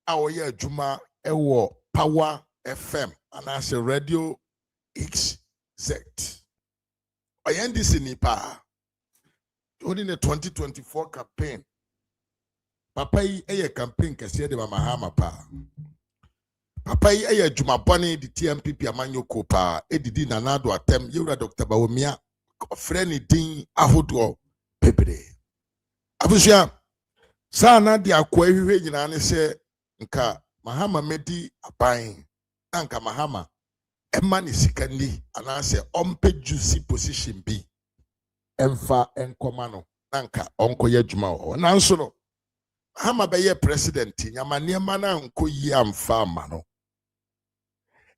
Awoye Juma Ewo Power FM and as a Radio XZ. Oyendisi nipa. During the 2024 campaign. Papa yi eye campaign kese de Mahama pa. Papa yi eye Juma boni di TMPP amanyoko pa. Edidi nanado atem yura Dr. Bawumia. Friendly din ahodo pebre. Abusia sana di akwa hwehwe nyina ne se nka Mahama medi aban nka Mahama emma ne sikandi anase ompe juicy position bi emfa enkoma no nka onkoye adwuma wo nanso no Mahama beye president nyama niema na nkoyi amfa ama no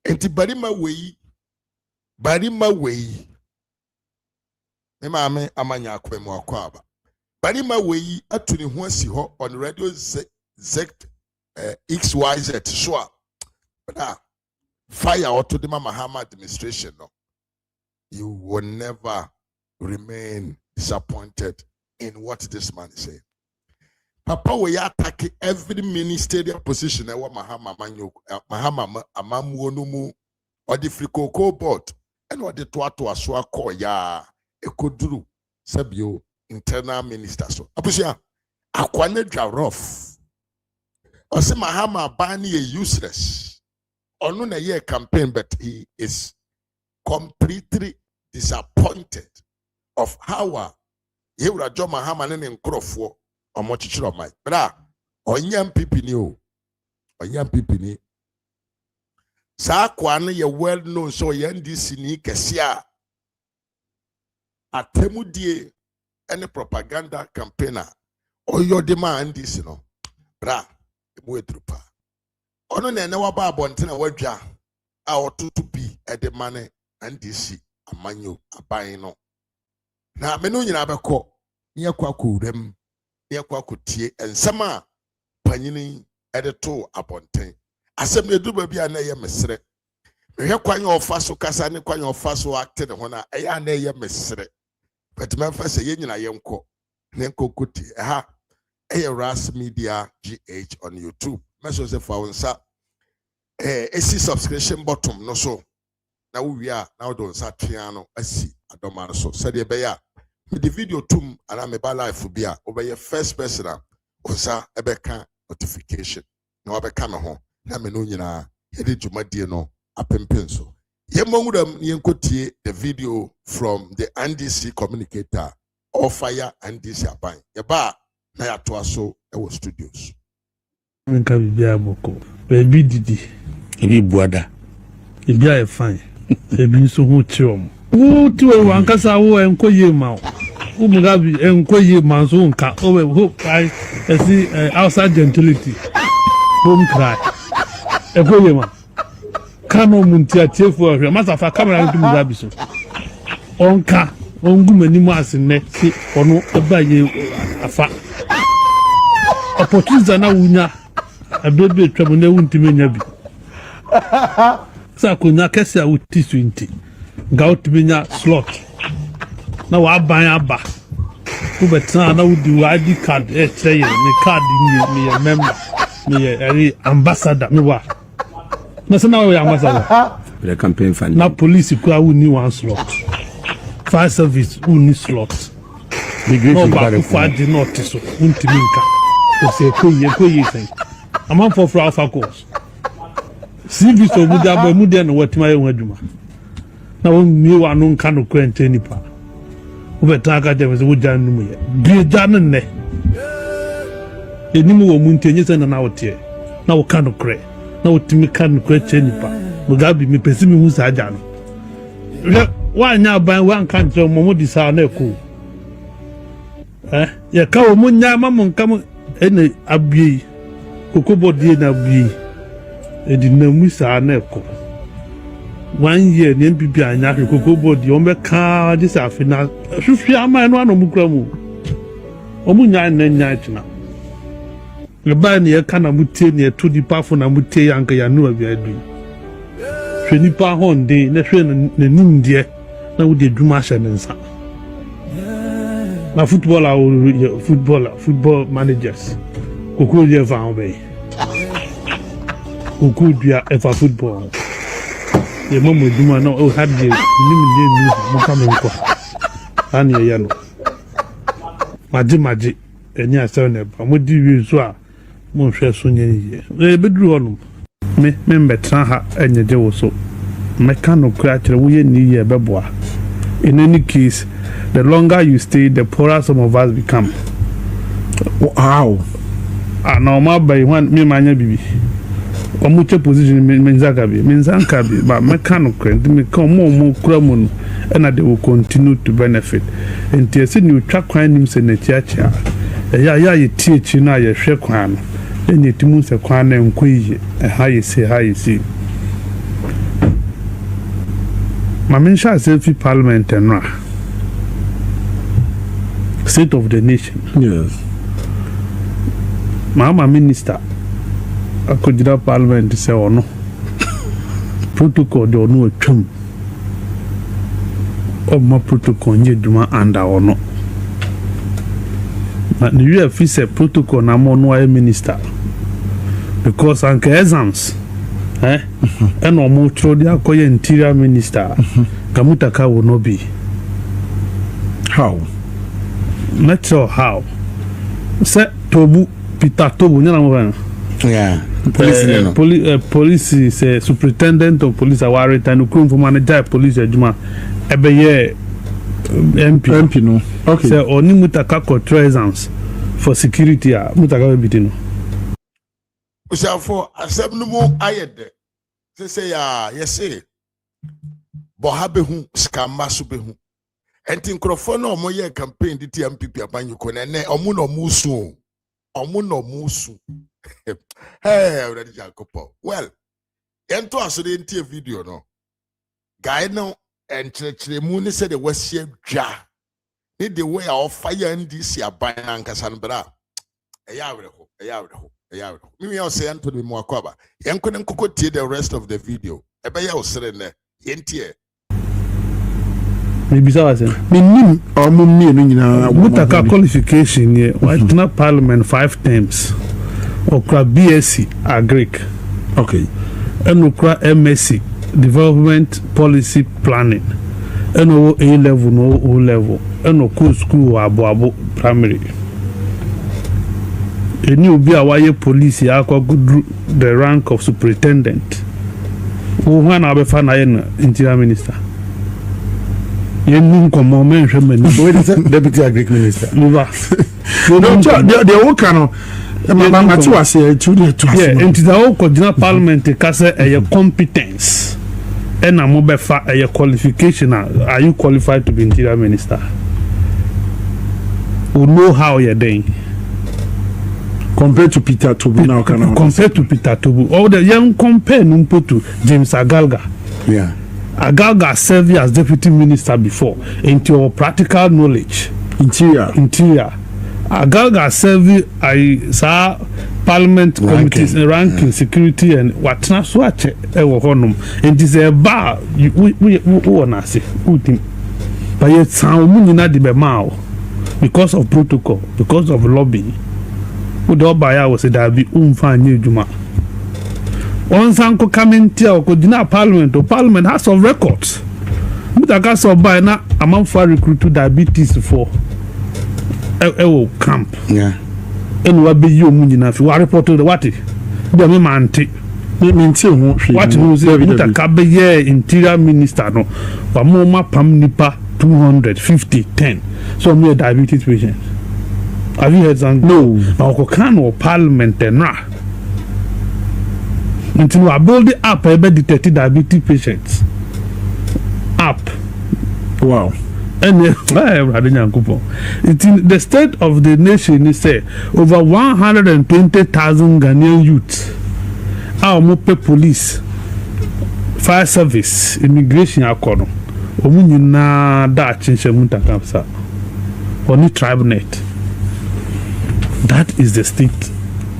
enti barima wei me maame amanya akwemu akwaba barima wei atuni ho asi ho on radio XYZ so but fire auto the Mahama administration no you will never remain disappointed in what this man is saying. Papa we attack every ministerial position Mahama amamuo no mu or the frikoko board and what the to aswa call ya ekoduru sabio internal minister so abusia akwane dwa rough Ose Mahama bani is useless. Onu na ye campaign, but he is completely disappointed of how he would have Mahama and Nkrofo or Mochichiro Mike. But Onyam people ni. Sa kwane ye well known so ye ndisi ni kesia. Atemudie any propaganda campaigner. Oyo demand this no. Bra. Trupa. Ono na waba abonte wadwa a otutu bi ede mane ndc amanyo aban no na me no nyina bekọ ne kwa kurem ne kwa kotie ensama panyini ede to abonten asem edu ba bia na ye mesre mehwe kwanye ofaso kasa ne kwanye ofaso acte ne ho na eya na ye mesre but me fa se ye nyina ye nkọ ne nkokoti ha Ras Media GH on YouTube. Message say for unsa esi subscription button no so. Na we are now don sa piano asi adoma so. Said e be ya. Me the video tum ana me ba live bia obey first person unsa ebeka notification. Na obeka me ho. Na me no nyina ye de dwumadie no apempen so. Ye monguram ye nkotie the video from the NDC communicator or fire NDC aban. Ye ba na ya to aso e wo studios nka bibia boko baby didi ebi buada ebi ay fine ebi nso ho tiom wo ti we wankasa wo enkoye ma wo mugabi enkoye ma so nka o we hope I see outside gentility home cry enkoye ma kano munti atiefu ahwe masafa camera ntu mugabi so onka ongumani mu asene si ono ebaye afa opportunity na wunya abebe twam na wuntime nya bi sa konya kese a wuti 20 ga wuntime nya slot na wa ban aba ku betra na wudi wa ID card cheye ni card ni member ni ambassador mi wa na sana wa ambassador the campaign fund na police ku a wuni one slot fire service wuni slot no ba ku fa di notice so wuntime nka o se koye say amam for alpha course CV so mudia no watima ye waduma na won mi wa no nka no kwente nipa wo beta ka dem se wuja num ye bi janu ne enimu wo muntenye se na wote na wo ka no kre na wotimi ka no kwente nipa mugabi mi pesi mi hu sa ja no wa nya ban wa nka ntre mo di sa na eko ye ka wo munya mamon kam ene abie kokobodie na abie edi na musa na eko 1 year ne mbibi anya kokobodie o meka dis afina hwehwe ama no anomukura mu o munya na nya tuna le ba ne ye kana mutie ne to di pafo na mutie yanka ya no abia du hweni pa honde na hwe na nimdie na wode dwuma hye ne nsa na football managers kokoro je fa obey Ukudua ever football. The moment you know, oh, had the Mukamanko. And your yellow. Maji, and your son, and what do you swear? Monsieur Sunny, they bedroom. Me, Traha, and your Joe so. Mechanical crater, we need a bebois. In any case, the longer you stay, the poorer some of us become. Wow. I know my by one, me, my baby. Or much position means Ankabi, but mechanical, and become more cramun, and they will continue to benefit. And Tiasin, you track crime in the church. Ya, you teach you now your share crime. Then you move a crime and quay, and how you see. Mamisha selfie parliament and state of the nation. Yes. Mahama minister. I could do parliament to say or no. Protocol do no a chum. Or my protocol duma under or no. But the UF protocol na mo no minister. Because anke exams. And almost throw the Akoya interior minister. Kamutaka will not be. How? Not sure how. Set Tobu Peter Tobu, yeah. Police is a superintendent of police award and who for manager police Juma. Ebe ye MP no. Okay. So oni mutaka controls for security mutaka bitino. For assembly ayede. Say yes, Bohabehu, Scamasubehu. And think Crofono moye campaign the MPP upon you conene, Omuno Musu. Omuno Musu. Hey, already Jacopo. Well, ento asode ntie video no. Guy no and Moon said the West Ja. Need the way of fire and this ya by Ancasanbra. A yawho. Mimi I'll say Anthony Mwakwaba. Yankonen Koko tie the rest of the video. Ebaya was sitting there. Yentie. Maybe so I say. Minim or mummy Mutaka qualification here. Why not parliament 5 times? Okra BSc Greek. Okay. And Okra MSc Development Policy Planning. And O level, no O level. And Oku school abo primary. And you be a wire police, you good the rank of superintendent. Who one have a fan interior minister? You know, come on, mention deputy agric minister. No, the old canoe. Yeah, into the whole coordinate parliament, a competence. And a mobile a qualification. Are you qualified to be interior minister? Who know how you're doing? Compared to Peter Tobu now, compared to Peter Tobu, all the young compare Numpo to James Agalga. Yeah, Agalga served as deputy minister before. Into your practical knowledge, interior. Agalga served as parliament committees ranking security and what not so much. And this a bar we wanna say, but yet sound not the bemao because of protocol, because of lobbying. Udobaya was a dabi umfanye juma. Once uncle coming to parliament or parliament has of records. Mutaka so by na among for recruit to diabetes for camp. Yeah. And what be you munina if you are reported what it? Be a man take. What news Mutaka be interior minister no. Wamoma pam nipa 250 so me a diabetes patient. Have you heard something? No. Now, can or parliament and until we are building up a detected diabetes patients. Up. Wow. And it's in the state of the nation is say over 120,000 Ghanaian youths. Our mope police, fire service, immigration akono. Omunyu na da chinche munta kamsa. Oni tribe net. That is the state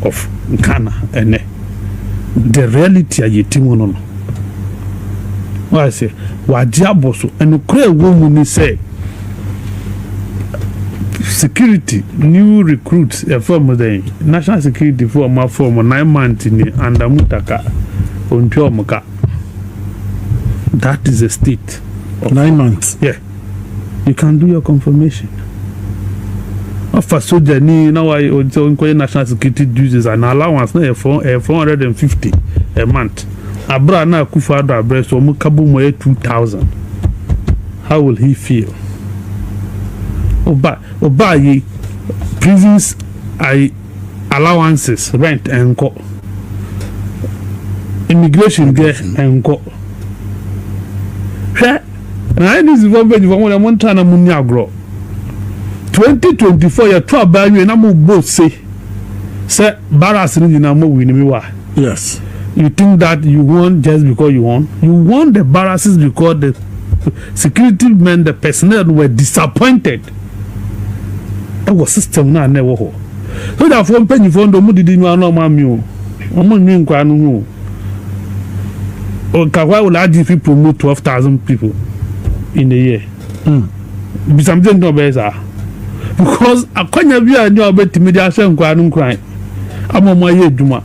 of Ghana and the reality of Yetimono. What I say, Wajiaboso and the Korea woman say security, new recruits, a form of the national security for my former 9 months in the Andamutaka. on Piomoka. That is a state. 9 months. Yeah. You can do your confirmation. For soldier, now I national security duties and allowance na 450 a month. Abra na Kufado abreast or Mukabu 2,000. How will he feel? Oba prisons allowances, rent and co. Immigration get and co. Na this is one time amunya grow. 2024 your trouble by you na mo both say barras ni na mo win me wa. Yes. You think that you won just because you won? You won the barracks because the security men, the personnel were disappointed. That was system na never ho. So that from penny for ndo mo didi no mami o. Omo nwi nkwa no ho. O kawai will IGP promote 12,000 people in a year. Be something no better. Because akonya bi a nyo betimi dia hye nkwa no nkran. Amoma ye dwuma.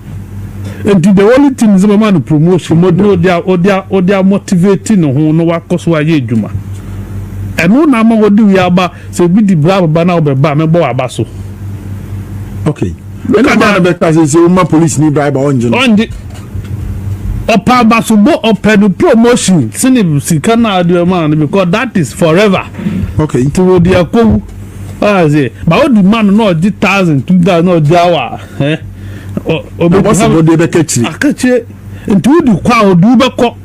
And the only thing is man promotion model they are motivating no no wakoso aye dwuma. Eno na ma wodi wi aba se bi di bra baba na obeba me bo aba so. Okay. When I got a better say woman police ni bribe onje. Opa basubo open promotion sini sika na adu man because that is forever. Okay. To the akwu. Ah say but the man no di 1,000 2,000 no jawa what's the body akache into the kwa do beko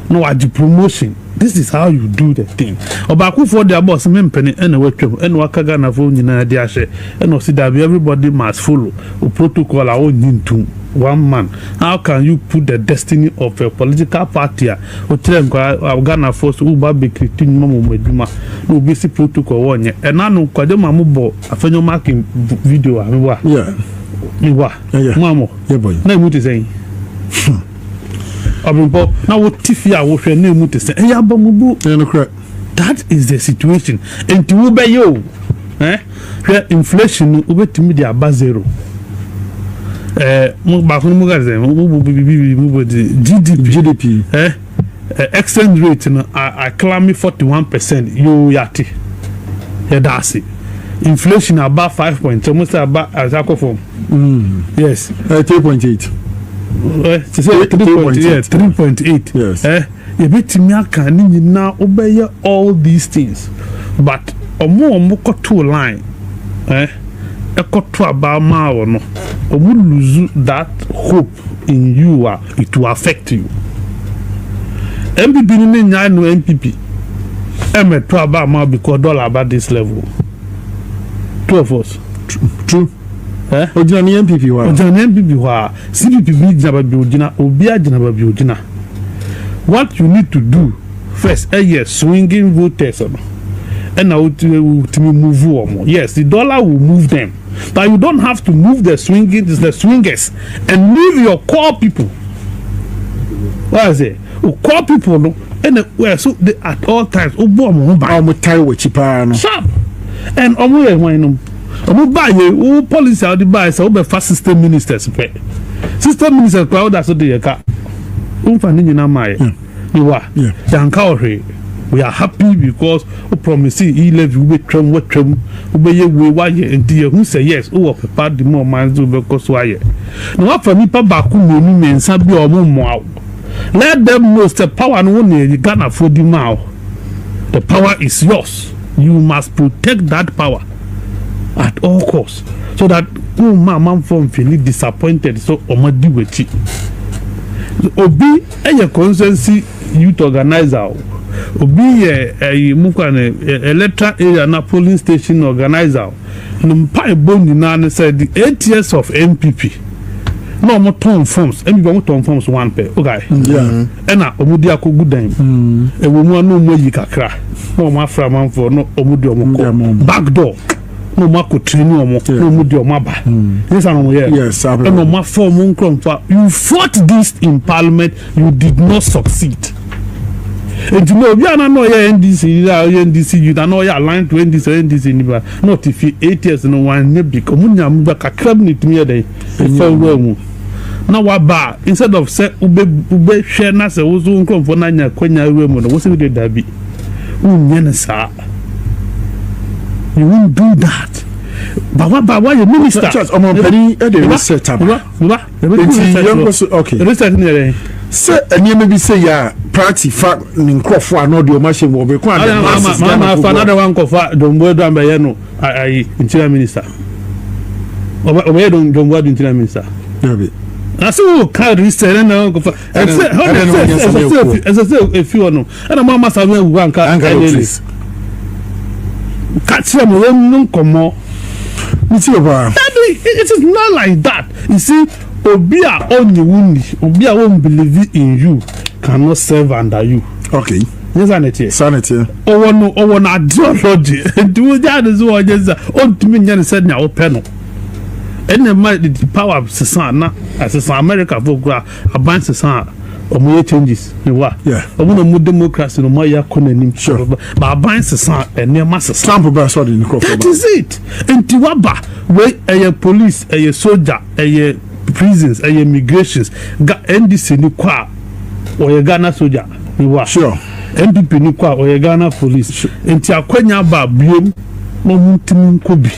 no adi promotion. This is how you do the thing. Obaku for their boss mempeni ene wetwem ene wakaga na fo nyina de ahye ene osi da everybody must follow a protocol a onyintum one man. How can you put the destiny of a political party o tren kwa Ghana force uba bekritin mamu meduma no basic protocol wonye enanu kwade mamu bo afenyo marking video amewa yeah miwa mamo yeah boy na mu te say Abimpo na wo tifia wo hwe na mu te say e ya ba mu bu no correct. That is the situation enti wo be yo hwe inflation ubetimi di aba zero mo ba fun mo gaze mo GDP exchange rate no I claim 41% yo yati ya dasi inflation about 5 point almost about azako form yes 3.8 to say 3.8 yes you betimi aka ni nyina obeye all these things but omo ko line ekoto abama no omu lose that hope in you it will affect you. MPP ni nya no MPP emeto abama because dollar about this level 2 of us true ojina ni MPP wa CPP bi jina bi ojina obi ajina bi ojina. What you need to do first swinging voters and now to move on. Yes, the dollar will move them, but you don't have to move the swingers and leave your core people. What is it? Core people no, and so they, at all times sharp and policy out the buy so be fast system ministers system ministers crowd that's what they ka we are happy because we promise e-levy we trim we who say yes who prepare the more minds because why no what for me pa baku menu mensa bi omo let them know the power no you Ghana for the mouth. The power is yours. You must protect that power at all costs so that man from feeling disappointed so omadi wechi obi eye consensus youth organizer obi electoral area na polling station organizer no mpa boni na said the 8 years of MPP no mo ton forms MPP mo ton forms one pair okay yeah ena omudi akogu dan ewo mu anu mo yi kakra no mo afra man for no omudi omo back door no mako training omo no omudi omo aba yes anu yes no ma form nkromfa you fought this in parliament you did not succeed. And you know, we are not NDC, you are not aligned to NDC, not if you 8 years no one, maybe Comunia Mubaka crab need to me a day. na waba instead of say ube share na say wo so nkromfo na nya kwanya remu no wo say we da bi unye na sa you won't do that but why you minister omo pani e dey research am okay research ni say enieme bi say ya party fa ni nkrofo ano de o ma she wo be kwa de ma fa another one kofa dombo do ambe no ai interior minister obe dombo do interior minister yabe aso ka research na kofa as if you know and mama sabe wu anka catch them no komo it is not like that. You see, Obia only wundi, Obia won't believe in you, cannot serve under you. Okay. Yes, sanity. Sanity. Oh, no, ideology. Do that is what just on to me, said now, panel. And the power of Sasana, as America, a bunch of Sasana. Omo changes ni wa omo na mu democracy no ma ya konanim ba ban sesa enema sesa Trump ba so the microphone that is it enti waba we police soldier prisons migrations ga NDC ni kwa o Ghana soldier ni wa sure NDP ni kwa o Ghana police enti akwanya ba biem mo muntimi nkobi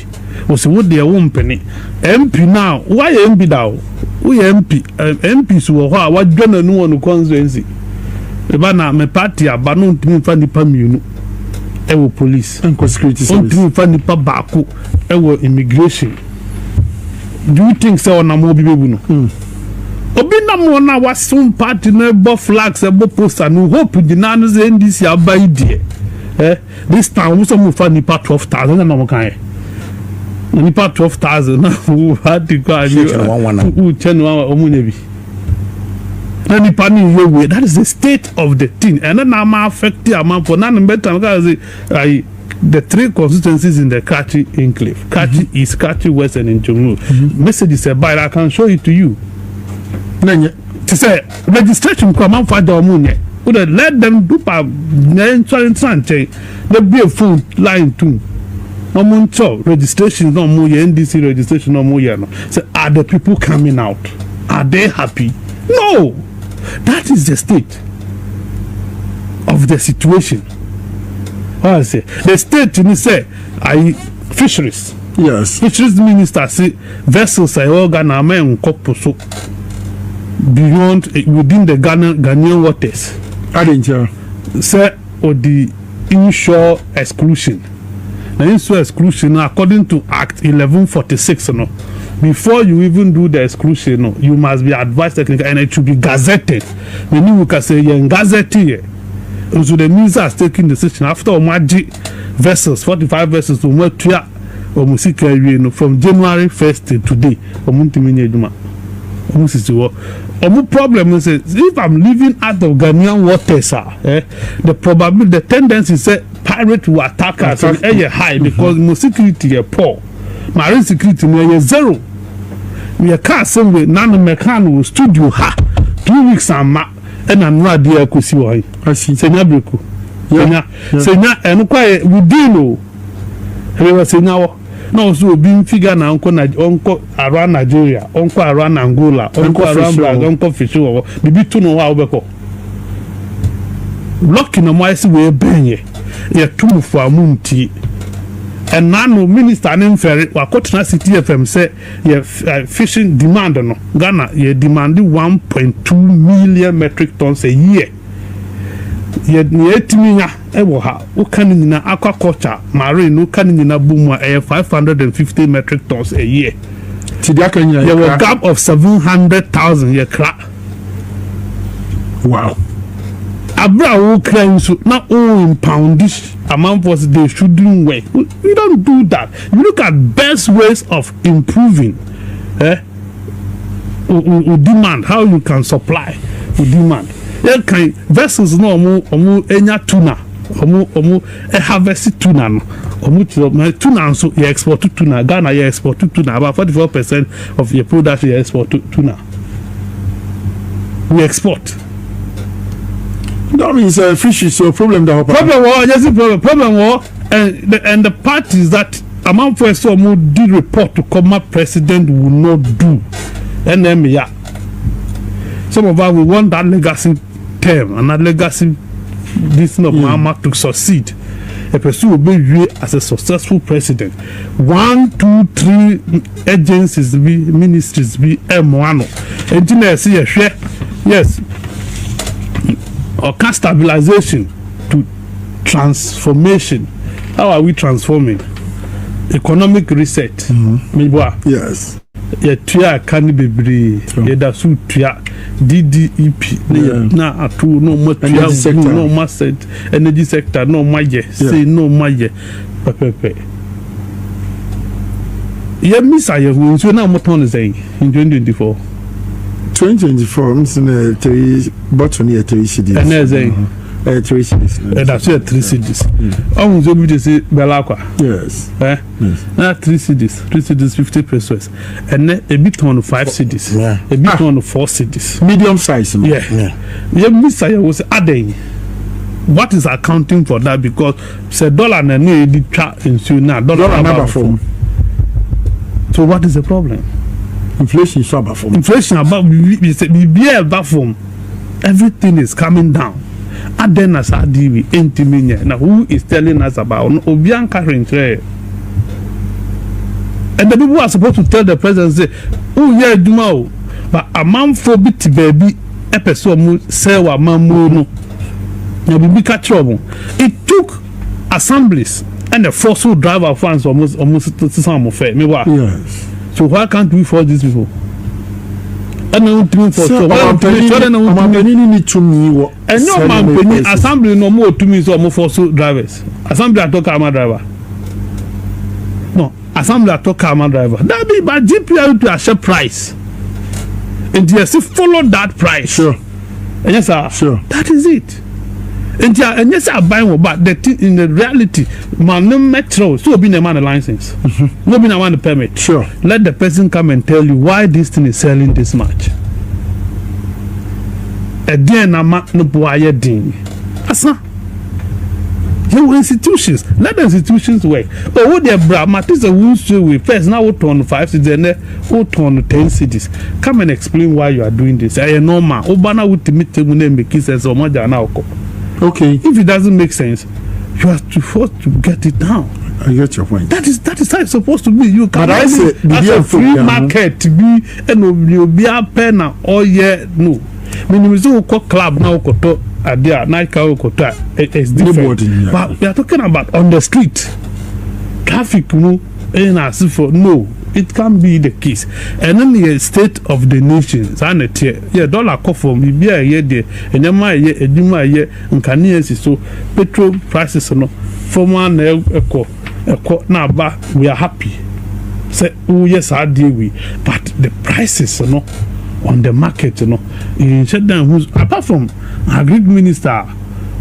o se wo de wo mpene MP now why MP daw we MP so ho a wadwana nu wonu constituency e ba na me party aba no ntimi fa nipa mienu e wo police and security service ntimi fa nipa baako e wo immigration do you think so na mo bibebu no obi na mo na wasum party na bo flags e bo poster no hope dina no ze NDC abai die this time we so mo fa nipa 12,000 na mo kan nipa 12,000 na who had to go who chen one omunyebi na nipa ni yewe that is the state of the thing and then am affect the amount for na better because the three constituencies in the Kachi enclave Kachi East, Kachi West and Njomu message is about I can show it to you to say registration come for the omunye would let them do pa the be a full line too registration no more NDC registration no more no. So are the people coming out? Are they happy? No. That is the state of the situation. What I say? The state you say fisheries. Yes. Fisheries minister say vessels are all Ghana men so beyond within the Ghanaian waters. I didn't hear. Say or the inshore exclusion. Now, inshore exclusion, according to Act 1146, before you even do the exclusion, you must be advised technically, and it should be gazetted. Meaning, we can say, you're gazetted. So the minister has taken the decision after Omaji vessels, 45 vessels, from January 1st to today. Problem is if I'm living out of Ghanaian waters, the probability, the tendency is pirate will attack us high because most security is poor. Marine security is zero. We are car somewhere, none mechanical studio 2 weeks and I'm not there to see why. I see. Senya Breku. Senya and quite within. However, Senya. No, so being figure na uncle around Nigeria, uncle around Angola, uncle around Brazil, uncle Fisheries, bibi to no wa obeko. Blocking no more see we benye. Ye too for amunti. And now no minister name ferry wa Kotna City FM say ye fishing demand no. Ghana ye demanding 1.2 million metric tons a year. Ye etiminya ewo ha ukani nyina aquaculture marine ukani nyina boom 550 metric tons a year. Tidiaka nyina there was a gap of 700,000 ye kra. Wow. Abra wo kra so na in poundish amount was they shouldn't work. We don't do that. You look at best ways of improving demand, how you can supply demand. There can vessels no omu enya tuna omu harvest tuna no omu tuna so you export tuna Ghana you export tuna about 44% of your production you export tuna we export. That means fish is a problem that problem and the parties that amount for so did report to come president will not do and then some of us we want that legacy term and that legacy this not Mahama to succeed. A person will be as a successful president. 1, 2, 3 agencies be ministries be M1. Engineer see a share. Yes. Or stabilization to transformation. How are we transforming? Economic reset. Yes. Yeah, tuya can be brave. Yeah, that's who tuya DDEP. Na atu no more tuya no more set energy sector no more say no more pepe. Yeah, Miss I have so now what on saying in 2024. 2024, I'm saying 3 bottom here 3 cities. And they're saying 3 cities. That's where 3 cities. Oh, so we just say Belakwa. Yes. Now 3 cities, 50 pesos, and then a bit on 5 cities, a bit on 4 cities. Medium size. Yeah. Miss I was adding. What is accounting for that? Because say dollar and the chat in now dollar number from. So what is the problem? Inflation is about from. Inflation about we say be about from. Everything is coming down. And then as I deal with intimate now, who is telling us about Obianka Rentre? And the people are supposed to tell the president say, oh yeah, do but a man for bit baby episode say wa mamu no. Now we catch trouble. It took assemblies and the forceful driver fans almost to some affair. Yes. So why can't we force these people? And no to for sure. Need to me. And no man assembly no more to me so more forceful drivers. Assembly I talk car driver. No, assembly I talk car driver. That be by GPI to accept price. And yes, follow that price. Sure. And yes, sir. Sure. That is it. And yes, I buy one, but in the reality, man, no metro, so be the man a license, no be the man a permit. Sure. Let the person come and tell you why this thing is selling this much. Again, I'm not no boy ding. Asa. You institutions, let the institutions work. But what they brought, Matis a wound with first now what on 5 cities and then what on 10 cities. Come and explain why you are doing this. I know man. Obana would meet them when they kisses or more than now. Okay. If it doesn't make sense, you have to force to get it down. I get your point. That is how it's supposed to be. You can as a free market to be and you'll be a pen or no. When you go club now, idea night car it's different. But we are talking about on the street. Traffic no no. It can be the case. And then the state of the nations and it dollar cost for me be a year there and then my year a dima year and can so petrol prices no for one echo now but we are happy. Say oh yes I deal with but the prices no on the market no in shut down who's apart from agri minister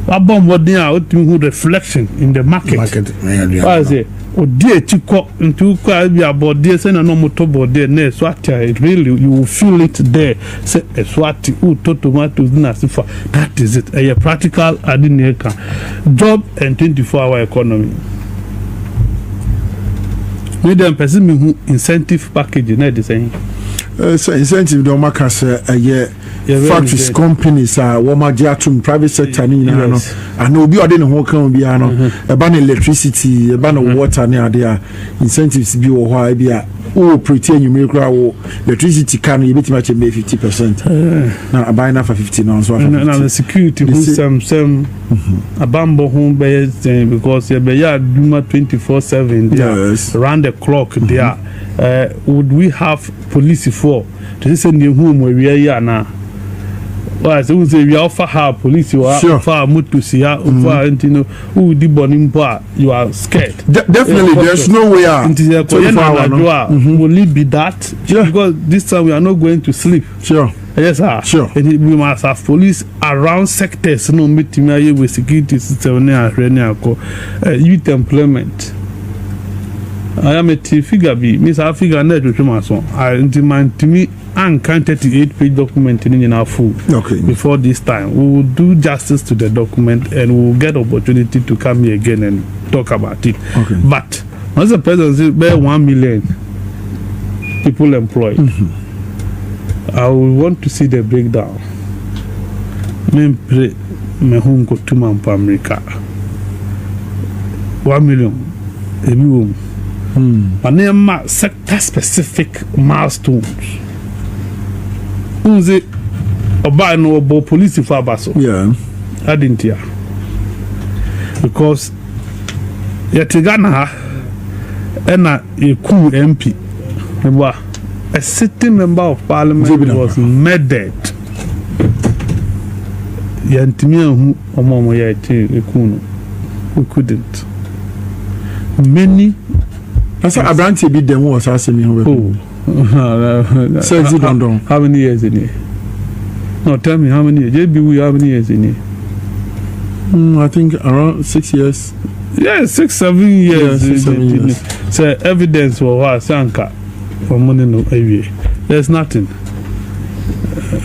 what bomb what they are who reflection in the market. I say or dear chiko into be about this and no motor board there next what really you will feel it there say a swati tomatoes that is it a practical job and 24-hour economy. With them person who incentive package in the saying so incentive don't make us a year factories companies are womajatum private sector ni na no and obi ode ne ho kan bi ano e ba na electricity e ba na water ni ade a incentives bi wo ho a bi a o pretend you make wo electricity can you bit much 50% na buy na for 50 now so na the security who some abambo home be because you be ya duma 24/7 there around the clock there would we have police for to send you home where we are here now. Well, so we offer her police you are offer motor see her offer you know who the burning bar you are scared. Definitely there's no way out. Will it be that? Because this time we are not going to sleep. Sure. Yes, sir. Sure. And we must have police around sectors no meeting with security system youth employment. I am a figure B. Miss Africa net with my son. I demand to me and 38-page document in our full. Okay. Before this time, we will do justice to the document and we will get opportunity to come here again and talk about it. Okay. But once the president says, "Bear 1 million people employed," I will want to see the breakdown. Mempre Mehunko Tuman for America. 1 million. Ebi wom. Sector specific milestones. Unze oba no obo police for abaso. Yeah. I didn't hear. Because Yatigana and a cool MP. A sitting member of Parliament was murdered. Yantimia who Omomo Yati we couldn't. Many. I said, Abranti be them was asking me. So is it London? How many years in here? No, tell me how many years. JB, we how many years in here? I think around 6 years. Yeah, 6, 7 years. Yeah, 6, 7 years. So evidence for what Sanka for money no away. There's nothing.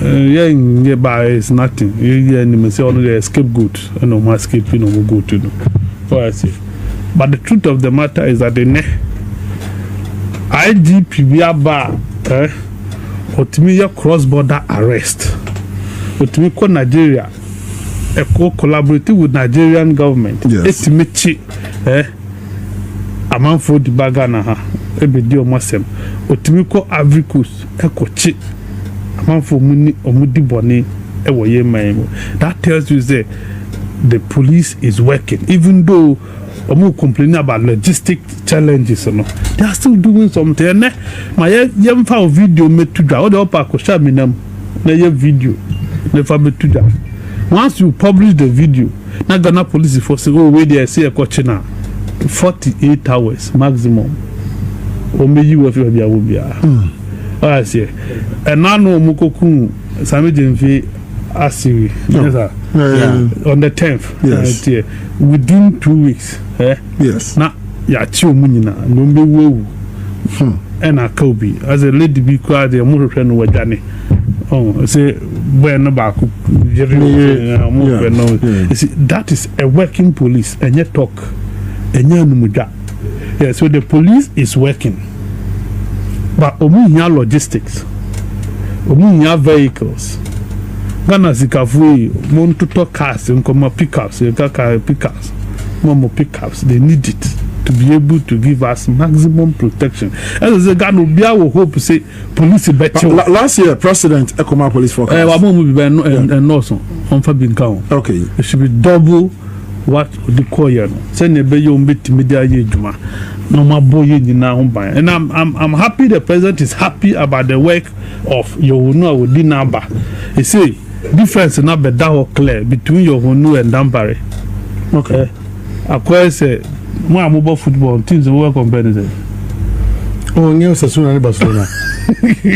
Yeah, by it's nothing. Yeah, and say only the scapegoat and no more scape, no more go to know. What I say. But the truth of the matter is that the IGP bar or cross-border arrest. But me call Nigeria. Collaborating with Nigerian government. Yes. Estimate amanfo di bagana ha ebedi omasem otimiko Africus ekochi amanfo muni omudi boni ewoye man. That tells you that the police is working, even though omu complaining about logistic challenges. They are still doing something. My yemfa video made to da. All the upper kosha minam na ye video never made to da. Once you publish the video, na Ghana police force go where they say a coach now 48 hours maximum. Or may you have your bia. I say, and now no mukoku Sami Jemfi Asiri on the 10th. Yes. Within 2 weeks. Yes. Na ya chiu munina no be wo. And a Kobe as a lady be quite the more friend with Johnny. Oh, say when about that is a working police and yet talk and yet yeah, so the police is working, but omunya logistics, omunya vehicles. Ghana zikafui monto to cars and come pickups, pickups, momo pickups. They need it to be able to give us maximum protection. As a Ghana, we hope to say police better. Last year, President Ekoma police forecast. And also on Fabin County. Okay, it should be double what the choir. Send a baby on bit media juma. No more boy now. And I'm happy the president is happy about the work of your with the number. You see, difference not better or clear between your and Dampare. Okay. Acquire say more mobile football teams work on Benedict. Oh, new Sasuna Barcelona.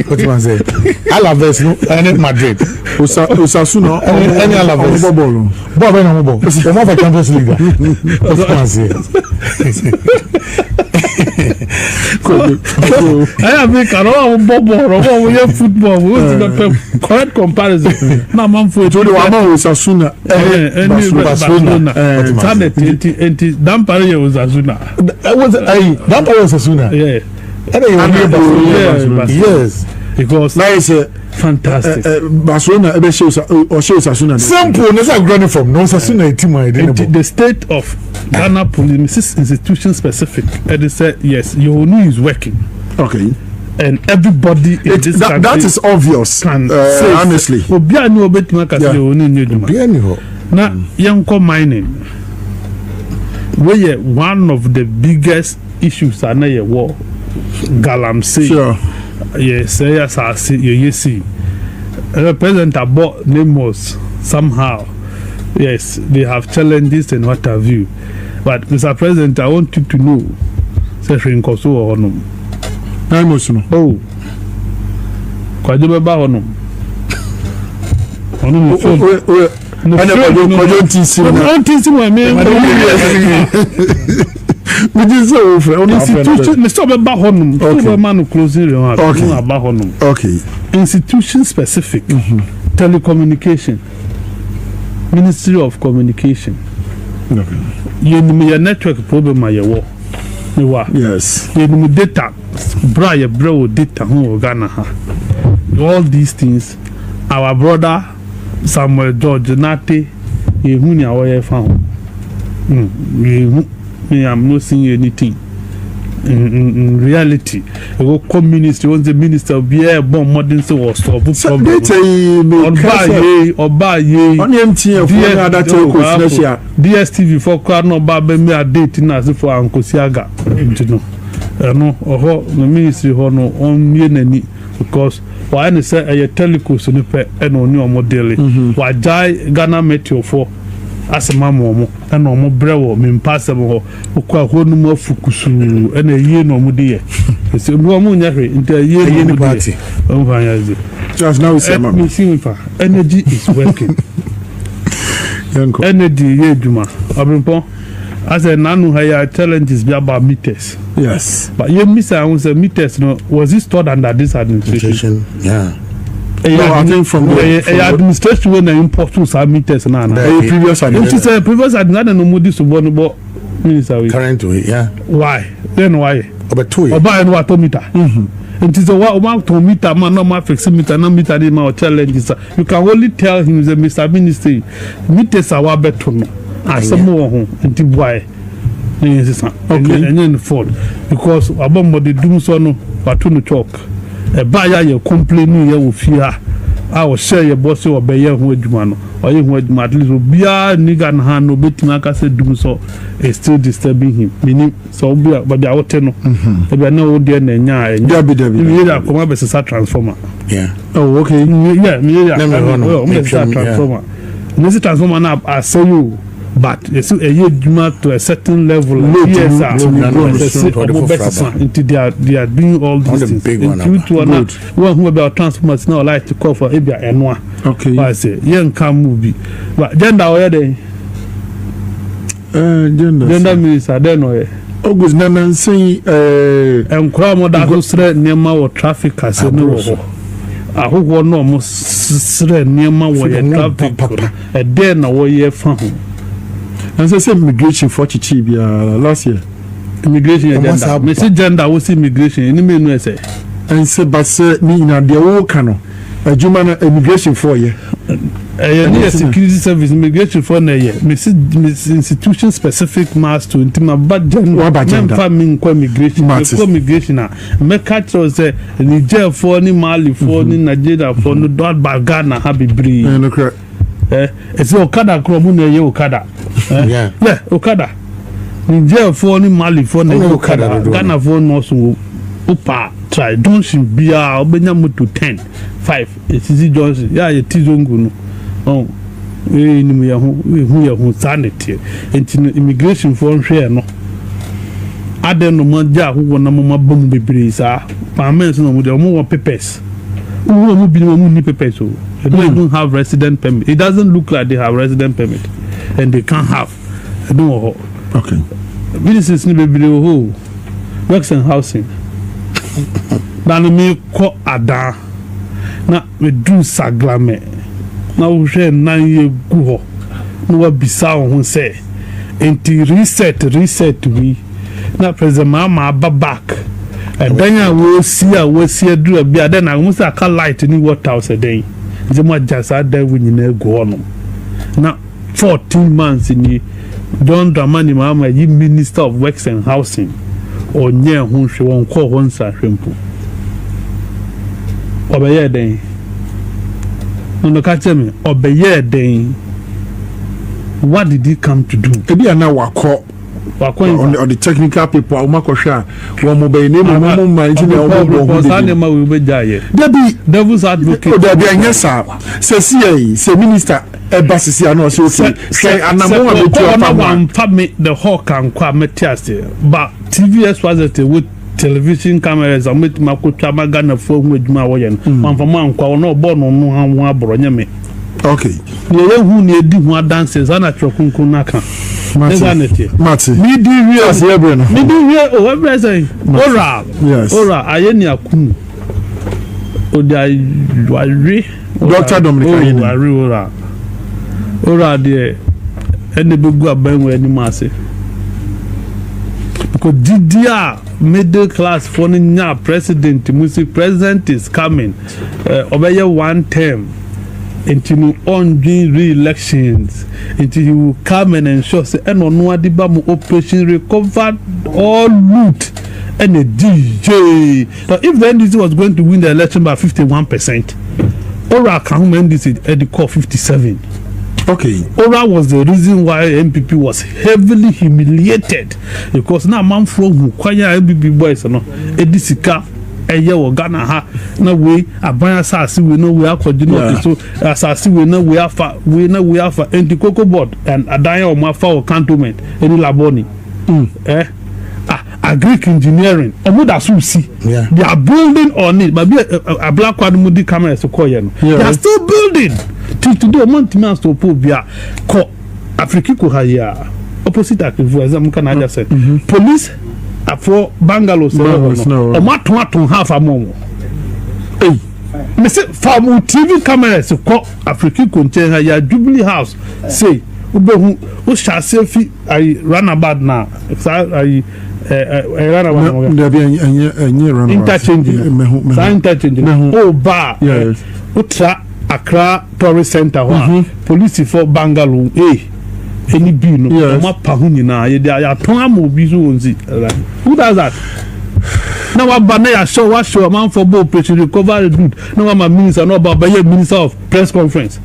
What you want to say? Alaves, no, and Madrid. Osasuna, any Alaves. Bob and Mobo. The more Champions League. What you want to say? I have a lot of football. Correct comparison. Now, man, for Osasuna, Barcelona. Dampare was Asuna. Dampare was Asuna. Yeah. Yes, because now it's a fantastic. Barcelona shows Osasuna. Simple. That's a grounding from no Osasuna team. The state of Ghana police is institution specific. And they said yes, your new is working. Okay. And everybody that is obvious. Honestly. Now, young mining, where one of the biggest issues are now war. Galamsey. Sure. Yes, yes, I see. You see. The president about Nemos somehow. Yes, they have challenges and what have you. But Mr. President, I want you to know. Say Rinkoso or no. Oh. Kwajoba or no. I don't institution specific. Telecommunication, Ministry of Communication. You know your network problem my war. Yes. You know data, bro data Ghana. All these things, our brother Samuel George Nate yehu ni awoye fa ho yehu me am not seeing anything in reality go communist was the minister be a bomb modern so was stop problem oba ye on MTN for other telcos DSTV for car no ba be me a date na se for Ankosiaga no no oho no ministry ho no on ye nani because why na say a telcos no pe e no ni omo daily why jai Ghana Metro for asema mo na omo brewo me mpasem ho okwa ho no mu afukusu na yie no mu de ye se mo mo nya hwe nta yie no party o fa ya ze just now say mama me see fa energy is working energy ye duma abrimpo as a nanu higher challenges be about meters yes but you miss I say meters no was it stored under this administration yeah. I think from the administration when they import to some meters na previous administration previous administration no mudi so bono bo minister currently yeah why then why about 2 years oba en wato meter it is a wa to meter man no ma fix meter na meter dey ma challenges you can only tell him the Mr. Minister meters are wa beto no asemo wo ho nti boy yes okay and fault because abom dey do so no wato no chalk e ba ya ye complain ye wo fia a wo share ye boss wo be ye ho adwuma no o ye ho adwuma at least obia niga na ha no betima aka se dum so is still disturbing him meaning so obia ba bia wote no e bia na wo de na nya David ya koma be se transformer yeah oh okay yeah me ya transformer this transformer na I say you but it's a year to a certain level yes into they are doing all these things big one who about transformers now like to call for ebia enwa okay I say yen can movie but gender where they gender minister then no August nana say enkra mo da so sre nema wo traffic as no wo ahogwo no mo sre nema wo traffic e den na wo ye fa ho. And say immigration for Chichibia last year. Immigration agenda. Me say gender was immigration. Any me no say. And say but say me na the wo kano. Adwuma immigration for ye. Any security service immigration for na ye. Me say institution specific mass to intima bad gender. Farming ko immigration. Ko immigration na. Me catch say Niger for ni Mali for ni Nigeria for no dot bagana ha bebre. No correct. It's Okada kromu na ye Okada. Yeah, Okada. Niger for ni Mali for na Okada. Ghana for no so opa try don't she be obenya mutu 10 5 Easy Johnson ya ye tizongu no. Oh. We ni me hu sanity. Enti immigration for hwe no. Aden no maja hu na mama bom bebre sa. Parliamentary no mo de mo papers. Who mu bi no mu ni papers so. They don't even have resident permit. It doesn't look like they have resident permit, and they can't have. I don't know. Okay. Businesses need to be who works and housing. Then me call Ada. Na we do saglame. Na we share 9 year go. No wa bisa on say. Enti reset we. Na President Mahama back. And then I will see do a bit. Then I must have light in water house a day. The more just out there when you go on. Now 14 months in the John Dramani Mahama, you Minister of Works and Housing, or near whom she won't call one shrimp. Obey day. No, catch me. Obey day. What did he come to do? Maybe I now call. On the technical people, I make sure one mobile name, one mind, devil's advocate. Oh, there be yes, sir. Say minister, embassy, I know. So say, and I'm one permit the hawk and quametias, but TVS was it with television cameras. I met my Ghana phone with my way and one for man, no born on no one bronyame. Okay. You who need do one dances, and at your kunkunaka. Mati. Me do real. Me do real. Oh, what am I saying? Ora. Yes. Ora. Ayeni akunu. Oda wari. Dr. Dominic. Wari ora. Ora de. Ene bugu abenwe eni mase. Because DDR middle class for nya president. Musi president is coming. Obeye one term. until no on doing re-elections, until he will come and ensure say and on no adibamu operation recovered all loot and a DJ. Now if the NDC was going to win the election by 51%, Ora can win this at the core 57. Okay. Ora was the reason why MPP was heavily humiliated because now man from who kwanya MPP boys no edisika eye wo Ghana ha na we aban asase we no we akodi no so asase we no we afa anti cocoa board and adan o ma fa o cantonment any laboni Agric engineering omuda so see they are building on it but a black one mudi camera so call you they are still building till today months to put bia ko Africa ko haya opposite akivu exam can I just say police for Bangalore o ma ton half a mom me say from TV cameras ko Africa ko nchen haya Jubilee House say ubehu o sha selfie I run about now I interchange oh bar utra Accra tourist center police for Bangalore any bill no ma pa hu nyina ye dia ton am obi so onzi who does that now abana ya show man for bo operation recover the dude now my minister no about minister of press conference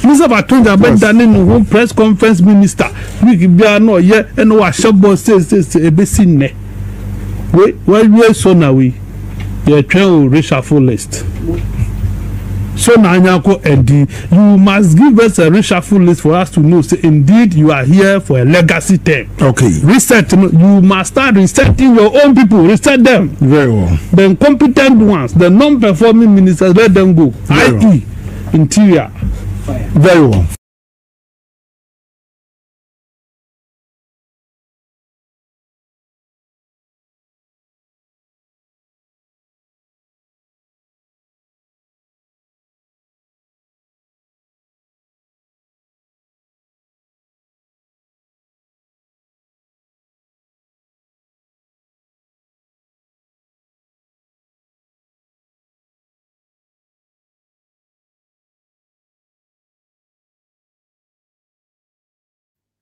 Minister Batonja about no press conference minister we bia no ye and wa shop say e be sin ne we so na we ye twen reshuffle list so na anyako edi you must give us a reshuffle list for us to know say indeed you are here for a legacy term. Okay, reset, you must start resetting your own people, reset them very well. The incompetent ones, the non-performing ministers, let them go. IT interior very well.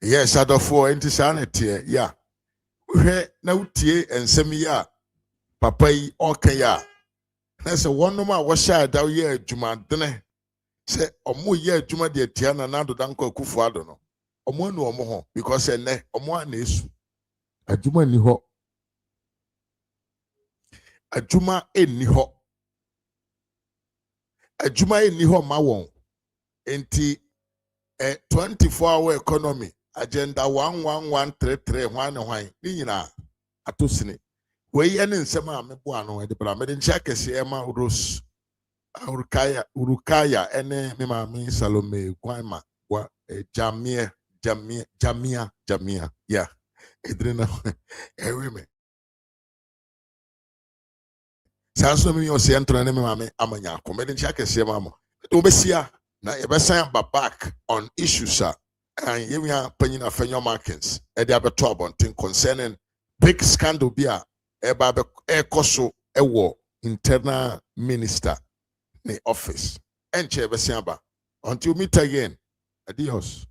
Yes, adofo enti sanete ya. Hwe na utie ensem ya papa yi oka ya. Na se wonnom a wo sha da ye adwuma dene. Se omo ye adwuma de atia na nado danko akufo ado no. Omo anu omo ho because ene omo ana esu. Adwuma ni ho. Adwuma enni ho. Adwuma enni ho ma won. Enti 24-hour economy agenda 11133 hwan ni nyina atosini we ene nsem a mebo ano de bra me de ncha kese e ma uros urukaya ene me ma me Salome Kwama wa jamia ya edrena eweme sanso me yo se entro ne me ma me amanya ko me de ncha kese ma mo obesia na ebesan back on issues and you are penny of your markings at the other abonting concerning big scandal bia eba ekoso ewo internal minister in office and chair besan ba until we meet again adios.